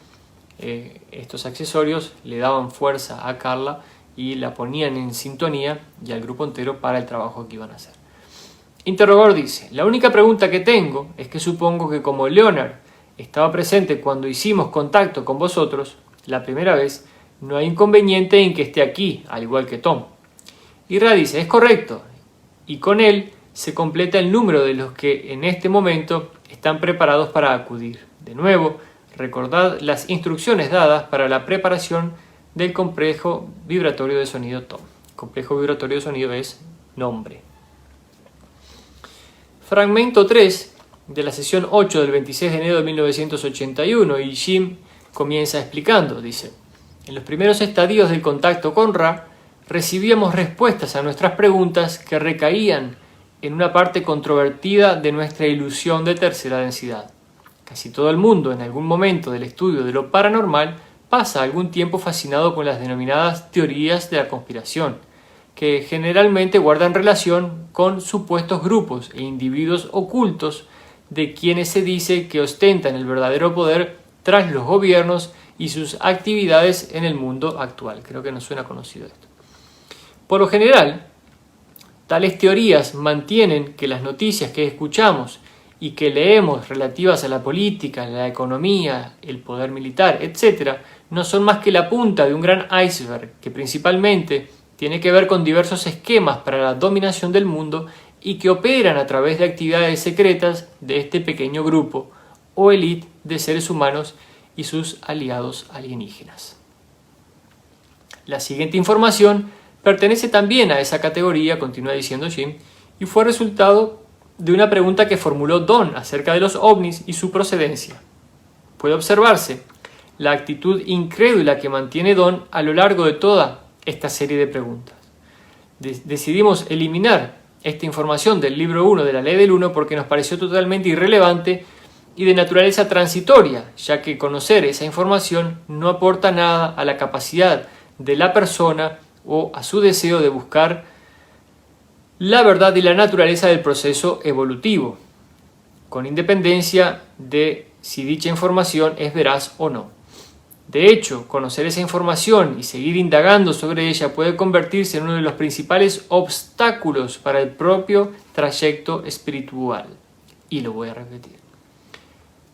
estos accesorios le daban fuerza a Carla y la ponían en sintonía y al grupo entero para el trabajo que iban a hacer. Interrogador dice: la única pregunta que tengo es que supongo que como Leonard estaba presente cuando hicimos contacto con vosotros la primera vez, no hay inconveniente en que esté aquí, al igual que Tom. Y Ra dice: es correcto, y con él se completa el número de los que en este momento están preparados para acudir. De nuevo, recordad las instrucciones dadas para la preparación del complejo vibratorio de sonido Tom. El complejo vibratorio de sonido es nombre. Fragmento 3 de la sesión 8 del 26 de enero de 1981, y Jim comienza explicando, dice: en los primeros estadios del contacto con Ra, recibíamos respuestas a nuestras preguntas que recaían en una parte controvertida de nuestra ilusión de tercera densidad. Casi todo el mundo en algún momento del estudio de lo paranormal pasa algún tiempo fascinado con las denominadas teorías de la conspiración, que generalmente guardan relación con supuestos grupos e individuos ocultos de quienes se dice que ostentan el verdadero poder tras los gobiernos y sus actividades en el mundo actual. Creo que nos suena conocido esto. Por lo general, tales teorías mantienen que las noticias que escuchamos y que leemos relativas a la política, la economía, el poder militar, etc., no son más que la punta de un gran iceberg que principalmente tiene que ver con diversos esquemas para la dominación del mundo y que operan a través de actividades secretas de este pequeño grupo o élite de seres humanos y sus aliados alienígenas. La siguiente información pertenece también a esa categoría, continúa diciendo Jim, y fue resultado de una pregunta que formuló Don acerca de los ovnis y su procedencia. Puede observarse la actitud incrédula que mantiene Don a lo largo de toda esta serie de preguntas. Decidimos eliminar esta información del libro 1 de la Ley del Uno porque nos pareció totalmente irrelevante y de naturaleza transitoria, ya que conocer esa información no aporta nada a la capacidad de la persona o a su deseo de buscar la verdad y la naturaleza del proceso evolutivo, con independencia de si dicha información es veraz o no. De hecho, conocer esa información y seguir indagando sobre ella puede convertirse en uno de los principales obstáculos para el propio trayecto espiritual. Y lo voy a repetir.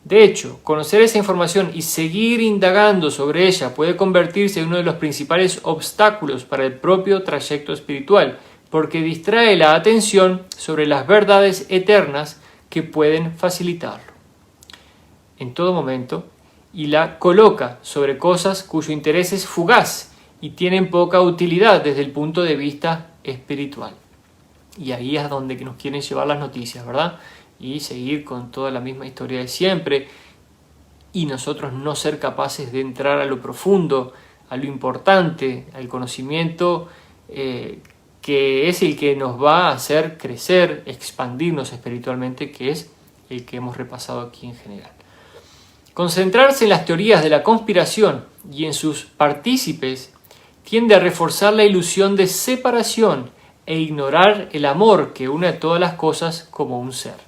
De hecho, conocer esa información y seguir indagando sobre ella puede convertirse en uno de los principales obstáculos para el propio trayecto espiritual, porque distrae la atención sobre las verdades eternas que pueden facilitarlo en todo momento y la coloca sobre cosas cuyo interés es fugaz y tienen poca utilidad desde el punto de vista espiritual. Y ahí es donde nos quieren llevar las noticias, ¿verdad? Y seguir con toda la misma historia de siempre y nosotros no ser capaces de entrar a lo profundo, a lo importante, al conocimiento que es el que nos va a hacer crecer, expandirnos espiritualmente, que es el que hemos repasado aquí en general. Concentrarse en las teorías de la conspiración y en sus partícipes tiende a reforzar la ilusión de separación e ignorar el amor que une a todas las cosas como un ser.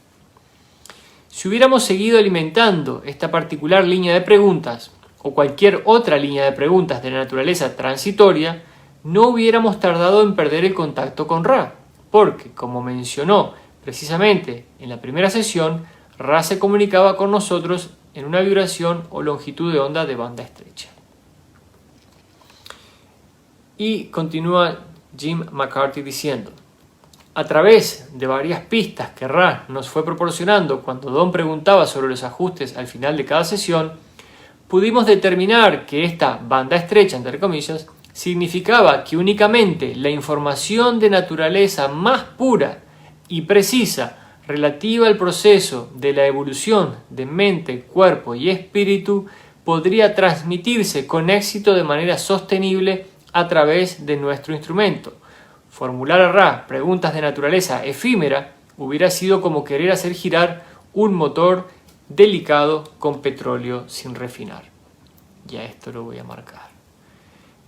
Si hubiéramos seguido alimentando esta particular línea de preguntas o cualquier otra línea de preguntas de naturaleza transitoria, no hubiéramos tardado en perder el contacto con Ra, porque, como mencionó precisamente en la primera sesión, Ra se comunicaba con nosotros en una vibración o longitud de onda de banda estrecha. Y continúa Jim McCarthy diciendo: a través de varias pistas que Ra nos fue proporcionando cuando Don preguntaba sobre los ajustes al final de cada sesión, pudimos determinar que esta banda estrecha, entre comillas, significaba que únicamente la información de naturaleza más pura y precisa relativa al proceso de la evolución de mente, cuerpo y espíritu podría transmitirse con éxito de manera sostenible a través de nuestro instrumento. Formular a Ra preguntas de naturaleza efímera hubiera sido como querer hacer girar un motor delicado con petróleo sin refinar. Ya esto lo voy a marcar.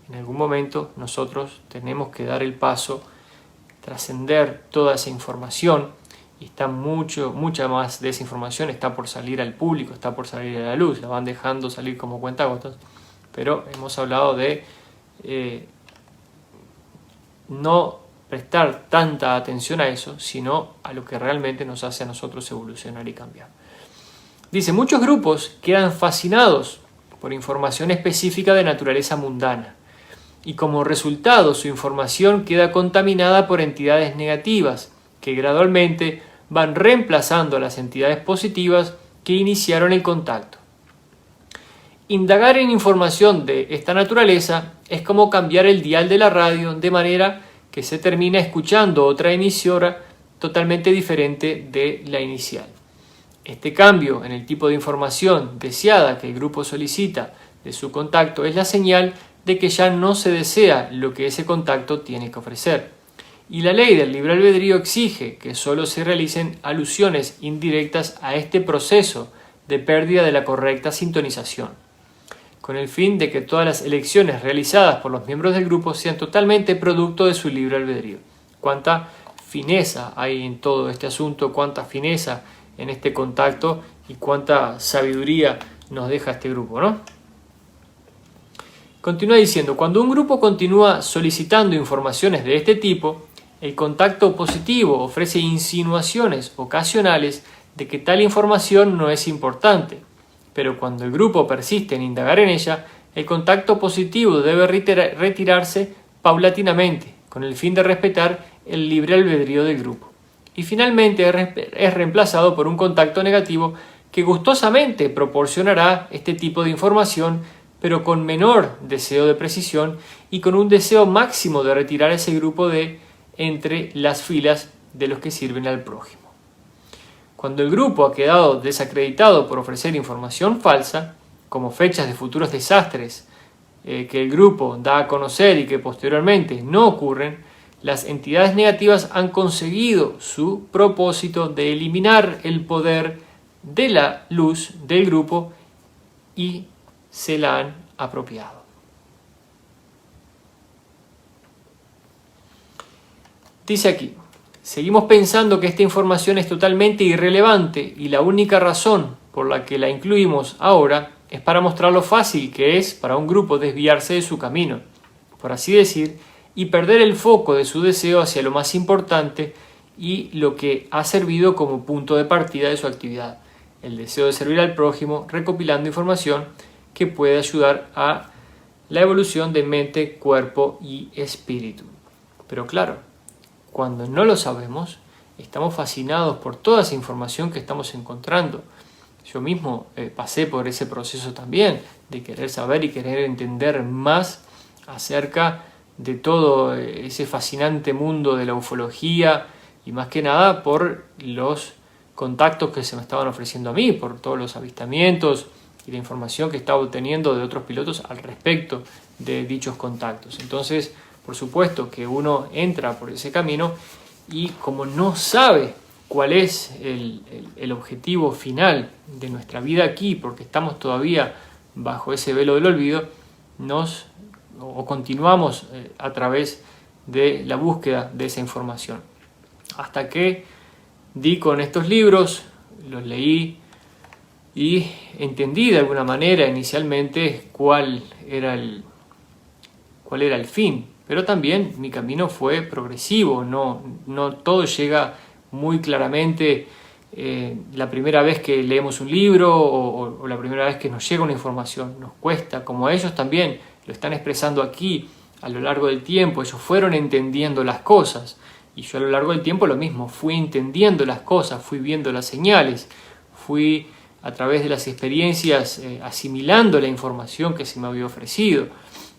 En algún momento nosotros tenemos que dar el paso, trascender toda esa información, y está mucha más de esa información está por salir al público, está por salir a la luz, la van dejando salir como cuentagotas, pero hemos hablado de no prestar tanta atención a eso, sino a lo que realmente nos hace a nosotros evolucionar y cambiar. Dice, muchos grupos quedan fascinados por información específica de naturaleza mundana, y como resultado su información queda contaminada por entidades negativas, que gradualmente van reemplazando a las entidades positivas que iniciaron el contacto. Indagar en información de esta naturaleza es como cambiar el dial de la radio de manera que se termina escuchando otra emisora totalmente diferente de la inicial. Este cambio en el tipo de información deseada que el grupo solicita de su contacto es la señal de que ya no se desea lo que ese contacto tiene que ofrecer. Y la ley del libre albedrío exige que solo se realicen alusiones indirectas a este proceso de pérdida de la correcta sintonización, con el fin de que todas las elecciones realizadas por los miembros del grupo sean totalmente producto de su libre albedrío. Cuánta fineza hay en todo este asunto, cuánta fineza en este contacto y cuánta sabiduría nos deja este grupo, ¿no? Continúa diciendo, cuando un grupo continúa solicitando informaciones de este tipo, el contacto positivo ofrece insinuaciones ocasionales de que tal información no es importante, pero cuando el grupo persiste en indagar en ella, el contacto positivo debe retirarse paulatinamente, con el fin de respetar el libre albedrío del grupo. Y finalmente es reemplazado por un contacto negativo que gustosamente proporcionará este tipo de información, pero con menor deseo de precisión y con un deseo máximo de retirar ese grupo de entre las filas de los que sirven al prójimo. Cuando el grupo ha quedado desacreditado por ofrecer información falsa, como fechas de futuros desastres que el grupo da a conocer y que posteriormente no ocurren, las entidades negativas han conseguido su propósito de eliminar el poder de la luz del grupo y se la han apropiado. Dice aquí, seguimos pensando que esta información es totalmente irrelevante y la única razón por la que la incluimos ahora es para mostrar lo fácil que es para un grupo desviarse de su camino, por así decir, y perder el foco de su deseo hacia lo más importante y lo que ha servido como punto de partida de su actividad. el deseo de servir al prójimo, recopilando información que puede ayudar a la evolución de mente, cuerpo y espíritu. Pero claro, cuando no lo sabemos, estamos fascinados por toda esa información que estamos encontrando. Yo mismo pasé por ese proceso también, de querer saber y querer entender más acerca de todo ese fascinante mundo de la ufología, y más que nada por los contactos que se me estaban ofreciendo a mí, por todos los avistamientos y la información que estaba obteniendo de otros pilotos al respecto de dichos contactos. Entonces, por supuesto que uno entra por ese camino y como no sabe cuál es el objetivo final de nuestra vida aquí, porque estamos todavía bajo ese velo del olvido, continuamos a través de la búsqueda de esa información. Hasta que di con estos libros, los leí y entendí de alguna manera inicialmente cuál era el fin. Pero también mi camino fue progresivo, no todo llega muy claramente la primera vez que leemos un libro o la primera vez que nos llega una información. Nos cuesta, como ellos también lo están expresando aquí a lo largo del tiempo. Ellos fueron entendiendo las cosas y yo a lo largo del tiempo lo mismo. Fui entendiendo las cosas, fui viendo las señales, fui a través de las experiencias asimilando la información que se me había ofrecido.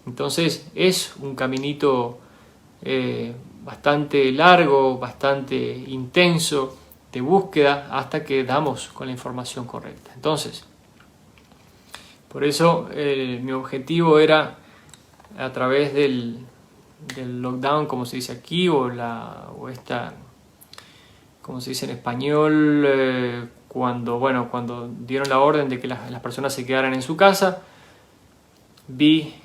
Entonces es un caminito bastante largo, bastante intenso de búsqueda hasta que damos con la información correcta. Entonces, por eso mi objetivo era a través del lockdown, como se dice aquí, o esta, como se dice en español, cuando dieron la orden de que las personas se quedaran en su casa, vi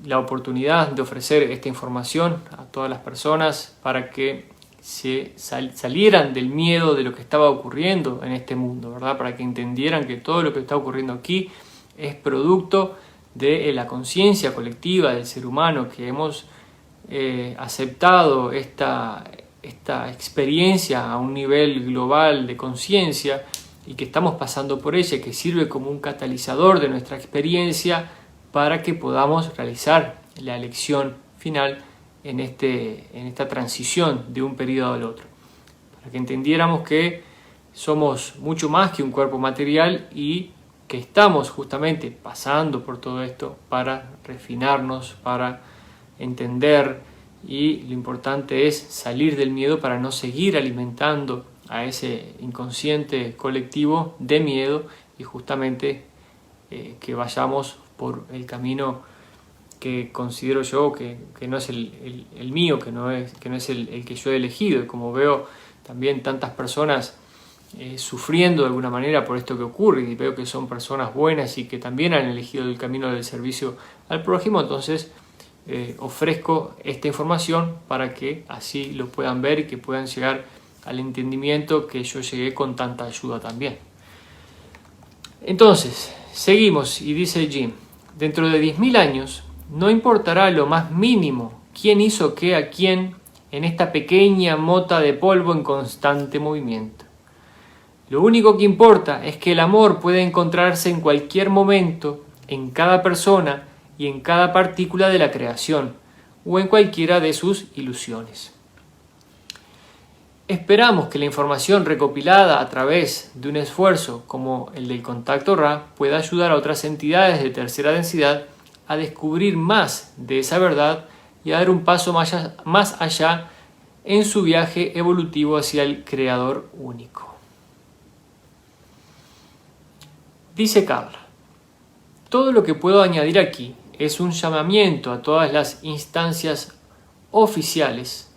la oportunidad de ofrecer esta información a todas las personas para que se salieran del miedo de lo que estaba ocurriendo en este mundo, ¿verdad? Para que entendieran que todo lo que está ocurriendo aquí es producto de la conciencia colectiva del ser humano, que hemos aceptado esta experiencia a un nivel global de conciencia y que estamos pasando por ella, que sirve como un catalizador de nuestra experiencia para que podamos realizar la elección final en esta transición de un periodo al otro. Para que entendiéramos que somos mucho más que un cuerpo material y que estamos justamente pasando por todo esto para refinarnos, para entender, y lo importante es salir del miedo para no seguir alimentando a ese inconsciente colectivo de miedo y justamente que vayamos por el camino que considero yo que no es el mío, que no es el que yo he elegido. Y como veo también tantas personas sufriendo de alguna manera por esto que ocurre, y veo que son personas buenas y que también han elegido el camino del servicio al prójimo, entonces ofrezco esta información para que así lo puedan ver y que puedan llegar al entendimiento que yo llegué con tanta ayuda también. Entonces, seguimos y dice Jim: dentro de 10.000 años no importará lo más mínimo quién hizo qué a quién en esta pequeña mota de polvo en constante movimiento. Lo único que importa es que el amor puede encontrarse en cualquier momento, en cada persona y en cada partícula de la creación, o en cualquiera de sus ilusiones. Esperamos que la información recopilada a través de un esfuerzo como el del contacto Ra pueda ayudar a otras entidades de tercera densidad a descubrir más de esa verdad y a dar un paso más allá en su viaje evolutivo hacia el Creador único. Dice Carla: todo lo que puedo añadir aquí es un llamamiento a todas las instancias oficiales.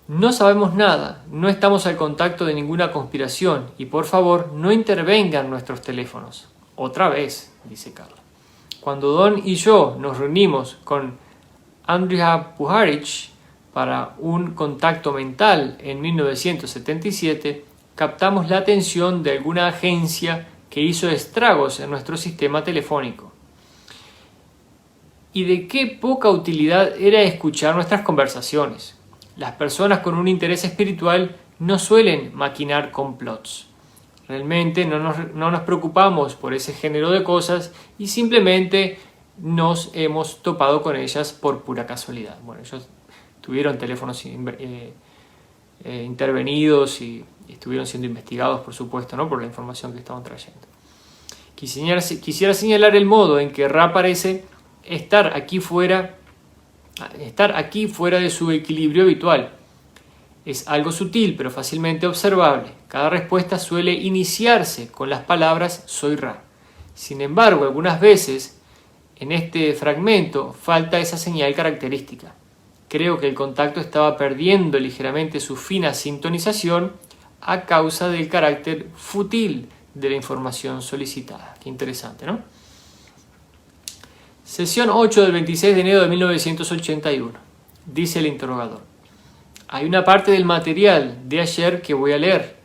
No sabemos nada, no estamos al contacto de ninguna conspiración y por favor no intervengan nuestros teléfonos. Otra vez, dice Carla. Cuando Don y yo nos reunimos con Andrija Puharich para un contacto mental en 1977, captamos la atención de alguna agencia que hizo estragos en nuestro sistema telefónico. Y de qué poca utilidad era escuchar nuestras conversaciones. Las personas con un interés espiritual no suelen maquinar complots. Realmente no nos preocupamos por ese género de cosas y simplemente nos hemos topado con ellas por pura casualidad. Bueno, ellos tuvieron teléfonos intervenidos y estuvieron siendo investigados, por supuesto, ¿no? Por la información que estaban trayendo. Quisiera señalar el modo en que Ra parece estar aquí fuera de su equilibrio habitual. Es algo sutil pero fácilmente observable. Cada respuesta suele iniciarse con las palabras soy Ra. Sin embargo, algunas veces en este fragmento falta esa señal característica. Creo que el contacto estaba perdiendo ligeramente su fina sintonización a causa del carácter fútil de la información solicitada. Qué interesante, ¿no? Sesión 8 del 26 de enero de 1981. Dice el interrogador. Hay una parte del material de ayer que voy a leer,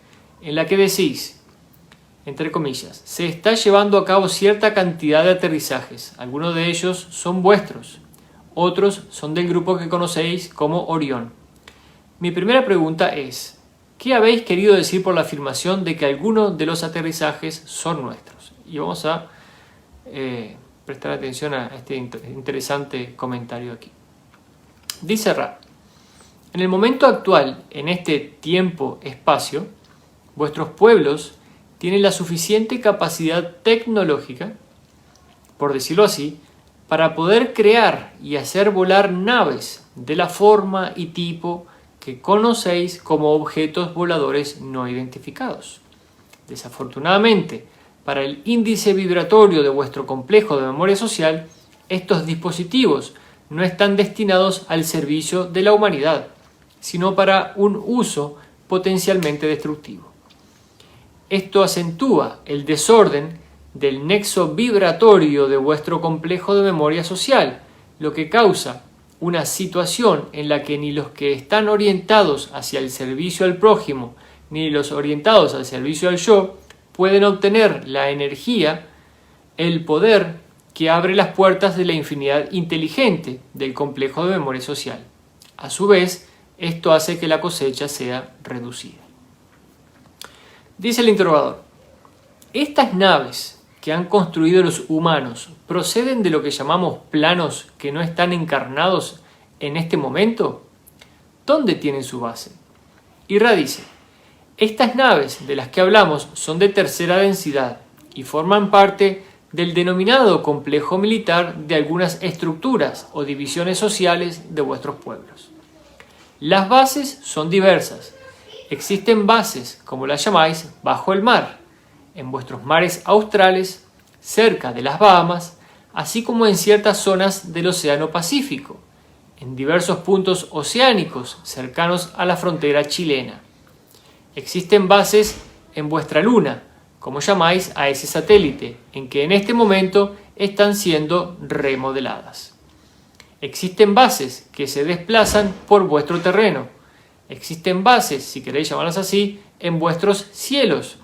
en la que decís, entre comillas, se está llevando a cabo cierta cantidad de aterrizajes. Algunos de ellos son vuestros, otros son del grupo que conocéis como Orión. Mi primera pregunta es, ¿qué habéis querido decir por la afirmación de que algunos de los aterrizajes son nuestros? Y vamos a prestar atención a este interesante comentario aquí. Dice Ra, en el momento actual, en este tiempo-espacio, vuestros pueblos tienen la suficiente capacidad tecnológica, por decirlo así, para poder crear y hacer volar naves de la forma y tipo que conocéis como objetos voladores no identificados. Desafortunadamente, para el índice vibratorio de vuestro complejo de memoria social, estos dispositivos no están destinados al servicio de la humanidad, sino para un uso potencialmente destructivo. Esto acentúa el desorden del nexo vibratorio de vuestro complejo de memoria social, lo que causa una situación en la que ni los que están orientados hacia el servicio al prójimo, ni los orientados al servicio al yo, pueden obtener la energía, el poder que abre las puertas de la infinidad inteligente del complejo de memoria social. A su vez, esto hace que la cosecha sea reducida. Dice el interrogador, estas naves que han construido los humanos proceden de lo que llamamos planos que no están encarnados en este momento. ¿Dónde tienen su base? Y Ra dice, estas naves de las que hablamos son de tercera densidad y forman parte del denominado complejo militar de algunas estructuras o divisiones sociales de vuestros pueblos. Las bases son diversas. Existen bases, como las llamáis, bajo el mar, en vuestros mares australes, cerca de las Bahamas, así como en ciertas zonas del Océano Pacífico, en diversos puntos oceánicos cercanos a la frontera chilena. Existen bases en vuestra luna, como llamáis a ese satélite, en que en este momento están siendo remodeladas. Existen bases que se desplazan por vuestro terreno. Existen bases, si queréis llamarlas así, en vuestros cielos.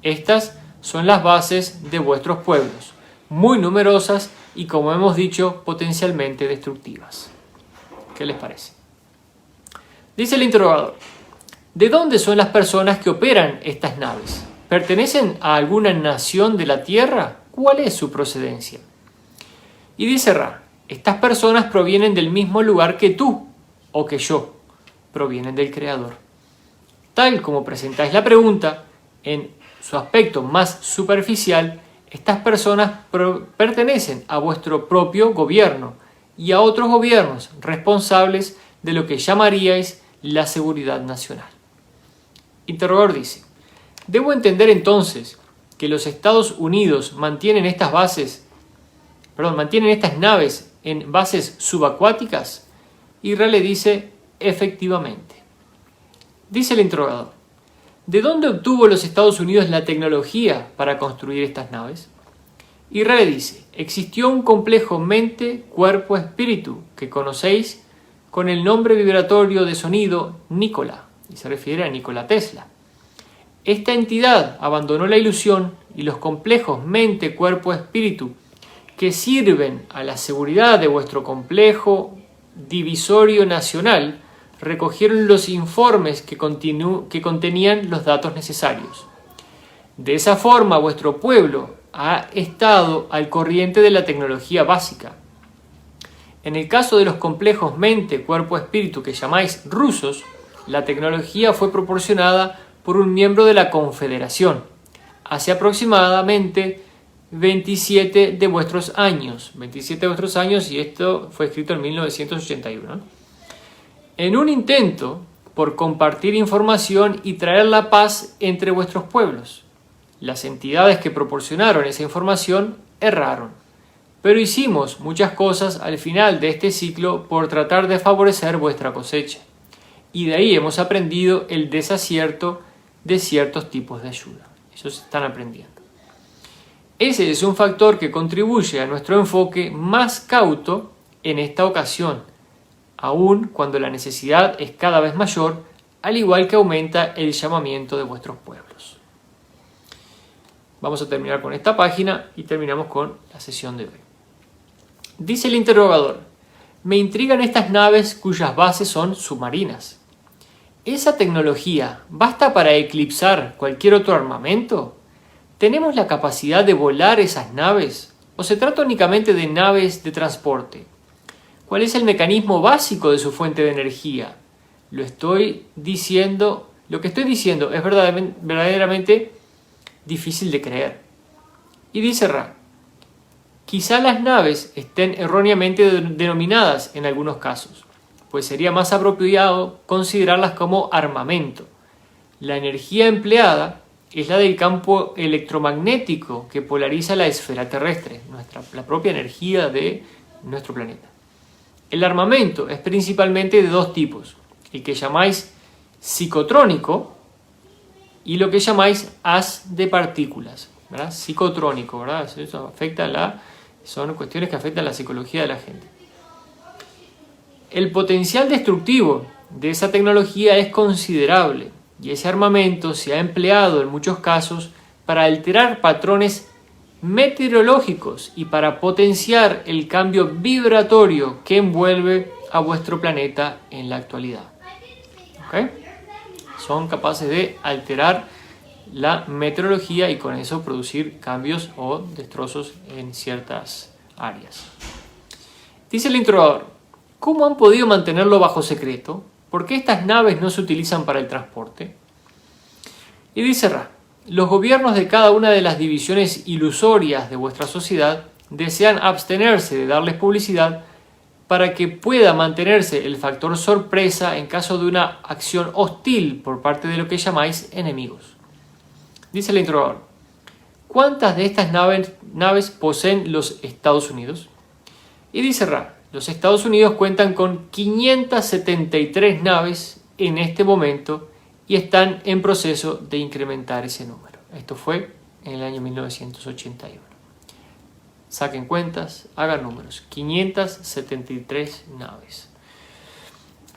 Estas son las bases de vuestros pueblos, muy numerosas y, como hemos dicho, potencialmente destructivas. ¿Qué les parece? Dice el interrogador, ¿de dónde son las personas que operan estas naves? ¿Pertenecen a alguna nación de la Tierra? ¿Cuál es su procedencia? Y dice Ra, estas personas provienen del mismo lugar que tú o que yo, provienen del Creador. Tal como presentáis la pregunta, en su aspecto más superficial, estas personas pertenecen a vuestro propio gobierno y a otros gobiernos responsables de lo que llamaríais la seguridad nacional. Interrogador dice, ¿debo entender entonces que los Estados Unidos mantienen estas naves en bases subacuáticas? Y Ra le dice, efectivamente. Dice el interrogador, ¿de dónde obtuvo los Estados Unidos la tecnología para construir estas naves? Y Ra le dice, existió un complejo mente-cuerpo-espíritu que conocéis con el nombre vibratorio de sonido Nikola, y se refiere a Nikola Tesla. Esta entidad abandonó la ilusión y los complejos mente-cuerpo-espíritu que sirven a la seguridad de vuestro complejo divisorio nacional recogieron los informes que contenían los datos necesarios. De esa forma, vuestro pueblo ha estado al corriente de la tecnología básica. En el caso de los complejos mente, cuerpo, espíritu que llamáis rusos, la tecnología fue proporcionada por un miembro de la Confederación hace aproximadamente 27 de vuestros años. 27 de vuestros años, y esto fue escrito en 1981. En un intento por compartir información y traer la paz entre vuestros pueblos. Las entidades que proporcionaron esa información erraron, pero hicimos muchas cosas al final de este ciclo por tratar de favorecer vuestra cosecha. Y de ahí hemos aprendido el desacierto de ciertos tipos de ayuda. Ellos están aprendiendo. Ese es un factor que contribuye a nuestro enfoque más cauto en esta ocasión, aun cuando la necesidad es cada vez mayor, al igual que aumenta el llamamiento de vuestros pueblos. Vamos a terminar con esta página y terminamos con la sesión de hoy. Dice el interrogador: me intrigan estas naves cuyas bases son submarinas. ¿Esa tecnología basta para eclipsar cualquier otro armamento? ¿Tenemos la capacidad de volar esas naves? ¿O se trata únicamente de naves de transporte? ¿Cuál es el mecanismo básico de su fuente de energía? Lo que estoy diciendo es verdaderamente difícil de creer. Y dice Ra: quizá las naves estén erróneamente denominadas en algunos casos, pues sería más apropiado considerarlas como armamento. La energía empleada es la del campo electromagnético que polariza la esfera terrestre, la propia energía de nuestro planeta. El armamento es principalmente de dos tipos: el que llamáis psicotrónico y lo que llamáis haz de partículas, ¿verdad? Psicotrónico, ¿verdad? Eso son cuestiones que afectan la psicología de la gente. El potencial destructivo de esa tecnología es considerable y ese armamento se ha empleado en muchos casos para alterar patrones meteorológicos y para potenciar el cambio vibratorio que envuelve a vuestro planeta en la actualidad. ¿Okay? Son capaces de alterar la meteorología y con eso producir cambios o destrozos en ciertas áreas. Dice el interrogador: ¿cómo han podido mantenerlo bajo secreto? ¿Por qué estas naves no se utilizan para el transporte? Y dice Ra: los gobiernos de cada una de las divisiones ilusorias de vuestra sociedad desean abstenerse de darles publicidad para que pueda mantenerse el factor sorpresa en caso de una acción hostil por parte de lo que llamáis enemigos. Dice el interrogador: ¿cuántas de estas naves poseen los Estados Unidos? Y dice Ra: los Estados Unidos cuentan con 573 naves en este momento y están en proceso de incrementar ese número. Esto fue en el año 1981. Saquen cuentas, hagan números. 573 naves.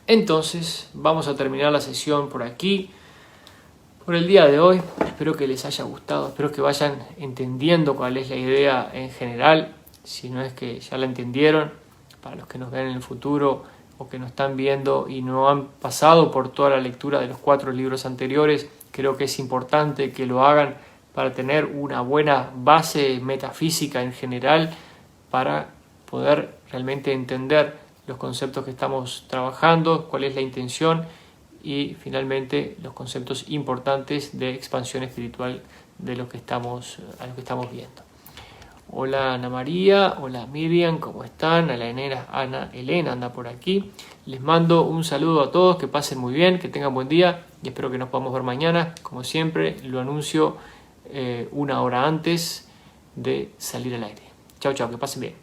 Entonces, vamos a terminar la sesión por aquí, por el día de hoy. Espero que les haya gustado, espero que vayan entendiendo cuál es la idea en general, si no es que ya la entendieron. Para los que nos ven en el futuro o que nos están viendo y no han pasado por toda la lectura de los 4 libros anteriores, creo que es importante que lo hagan para tener una buena base metafísica en general, para poder realmente entender los conceptos que estamos trabajando, cuál es la intención y finalmente los conceptos importantes de expansión espiritual de lo que estamos viendo. Hola Ana María, hola Miriam, ¿cómo están? Ana Elena anda por aquí. Les mando un saludo a todos, que pasen muy bien, que tengan buen día y espero que nos podamos ver mañana. Como siempre, lo anuncio 1 hora antes de salir al aire. Chao, chao, que pasen bien.